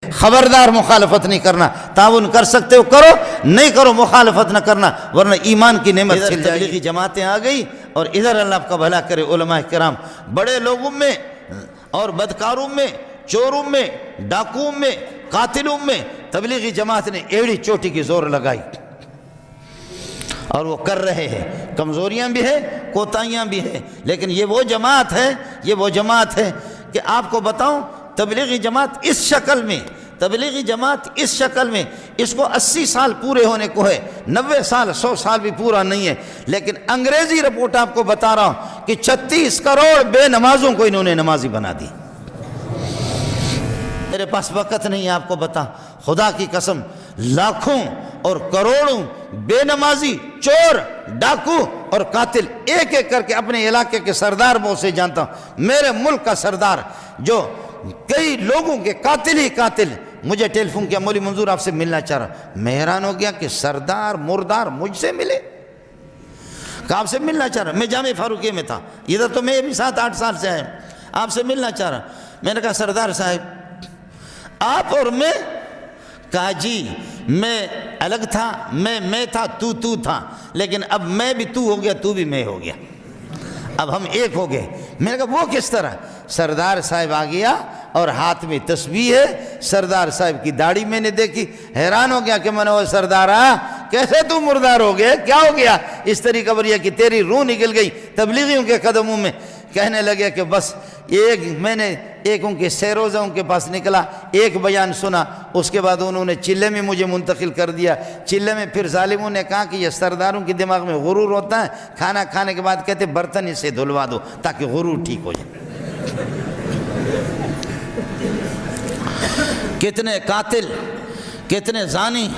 خبردار مخالفت نہیں کرنا، تعاون کر سکتے ہو کرو، نہیں کرو مخالفت نہ کرنا، ورنہ ایمان کی نعمت چھن جائے گی۔ تبلیغی جماعتیں آ گئی اور ادھر اللہ آپ کا بھلا کرے علماء کرام بڑے لوگوں میں اور بدکاروں میں، چوروں میں، ڈاکوؤں میں، قاتلوں میں تبلیغی جماعت نے ایڑی چوٹی کی زور لگائی اور وہ کر رہے ہیں۔ کمزوریاں بھی ہیں، کوتاہیاں بھی ہیں، لیکن یہ وہ جماعت ہے کہ آپ کو بتاؤں تبلیغی جماعت اس شکل میں اس کو 80 سال پورے ہونے کو ہے، 90 سال 100 سال بھی پورا نہیں ہے، لیکن انگریزی رپورٹ آپ کو بتا رہا ہوں کہ 36 کروڑ بے نمازوں کو انہوں نے نمازی بنا دی۔ میرے پاس وقت نہیں ہے آپ کو بتا، خدا کی قسم لاکھوں اور کروڑوں بے نمازی، چور، ڈاکو اور قاتل ایک ایک کر کے اپنے علاقے کے سردار بہت سے جانتا ہوں۔ میرے ملک کا سردار جو کئی لوگوں کے قاتل ہی قاتل، مجھے ٹیلی فون کیا مولوی منظور آپ سے ملنا چاہ رہا۔ میں حیران ہو گیا کہ سردار مردار مجھ سے ملے، کہ آپ سے ملنا چاہ رہا۔ میں جامع فاروقیہ میں تھا، ادھر تو میں بھی 7-8 سال سے آیا، آپ سے ملنا چاہ رہا۔ میں نے کہا سردار صاحب آپ اور میں، کہا جی میں الگ تھا، میں تھا، تو تھا، لیکن اب میں بھی تو ہو گیا، تو بھی میں ہو گیا، اب ہم ایک ہو گئے۔ میں نے کہا وہ کس طرح؟ سردار صاحب آ گیا اور ہاتھ میں تسبیح ہے، سردار صاحب کی داڑھی میں نے دیکھی، حیران ہو گیا کہ میں نے وہ سردارا کیسے تو مردار ہو گئے، کیا ہو گیا؟ اس طریقہ پر یہ کہ تیری روح نکل گئی تبلیغیوں کے قدموں میں۔ کہنے لگے کہ بس میں نے ان کے سیروزوں کے پاس نکلا، ایک بیان سنا، اس کے بعد انہوں نے چلے میں مجھے منتقل کر دیا۔ چلے میں پھر ظالموں نے کہا کہ یہ سرداروں کے دماغ میں غرور ہوتا ہے، کھانا کھانے کے بعد کہتے برتن اسے دھلوا دو تاکہ غرور ٹھیک ہو جائے۔ کتنے قاتل، کتنے زانی،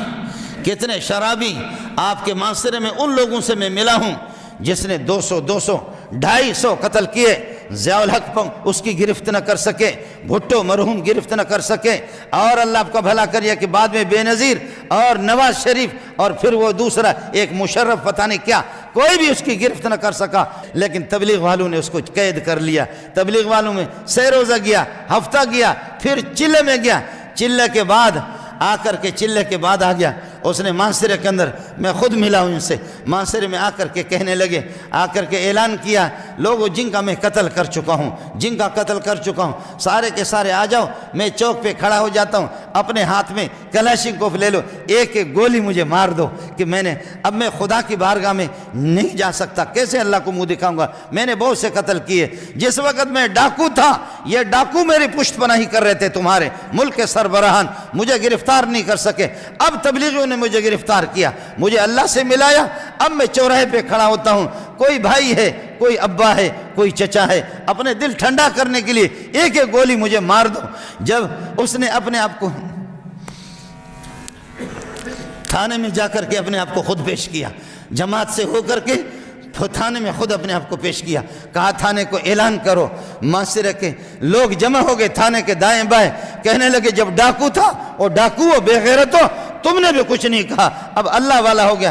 کتنے شرابی آپ کے معاشرے میں ان لوگوں سے میں ملا ہوں جس نے 200 250 قتل کیے، ضیاء الحق اس کی گرفت نہ کر سکے، بھٹو مرحوم گرفت نہ کر سکے، اور اللہ آپ کا بھلا کریے کہ بعد میں بے نظیر اور نواز شریف اور پھر وہ دوسرا ایک مشرف پتہ نہیں کیا، کوئی بھی اس کی گرفت نہ کر سکا، لیکن تبلیغ والوں نے اس کو قید کر لیا۔ تبلیغ والوں میں سہ روزہ گیا، ہفتہ گیا، پھر چلے میں گیا، چلے کے بعد آ گیا اس نے مانسرے کے اندر، میں خود ملا ہوں ان سے، مانسرے میں آ کر کے کہنے لگے، آ کر کے اعلان کیا، لوگوں جن کا میں قتل کر چکا ہوں سارے کے سارے آ جاؤ، میں چوک پہ کھڑا ہو جاتا ہوں، اپنے ہاتھ میں کلاشنکوف لے لو، ایک ایک گولی مجھے مار دو کہ اب میں خدا کی بارگاہ میں نہیں جا سکتا، کیسے اللہ کو منہ دکھاؤں گا؟ میں نے بہت سے قتل کیے، جس وقت میں ڈاکو تھا یہ ڈاکو میری پشت پناہی کر رہے تھے، تمہارے ملک کے سربراہان مجھے گرفتار نہیں کر سکے، اب تبلیغیوں نے مجھے گرفتار کیا، مجھے اللہ سے ملایا، اب میں چوراہے پہ کھڑا ہوتا ہوں، کوئی بھائی ہے، کوئی ابا ہے، کوئی چچا ہے، اپنے دل ٹھنڈا کرنے کے لیے ایک ایک گولی مجھے مار دو۔ جب اس نے اپنے آپ کو تھانے میں جا کر کے اپنے آپ کو خود پیش کیا، جماعت سے ہو کر کے تھانے میں خود اپنے آپ کو پیش کیا، کہا تھانے کو اعلان کرو۔ معاشرے کے لوگ جمع ہو گئے تھانے کے دائیں بائیں، کہنے لگے جب ڈاکو تھا وہ ڈاکو ہو، بے غیرت ہو، تم نے بھی کچھ نہیں کہا، اب اللہ والا ہو گیا۔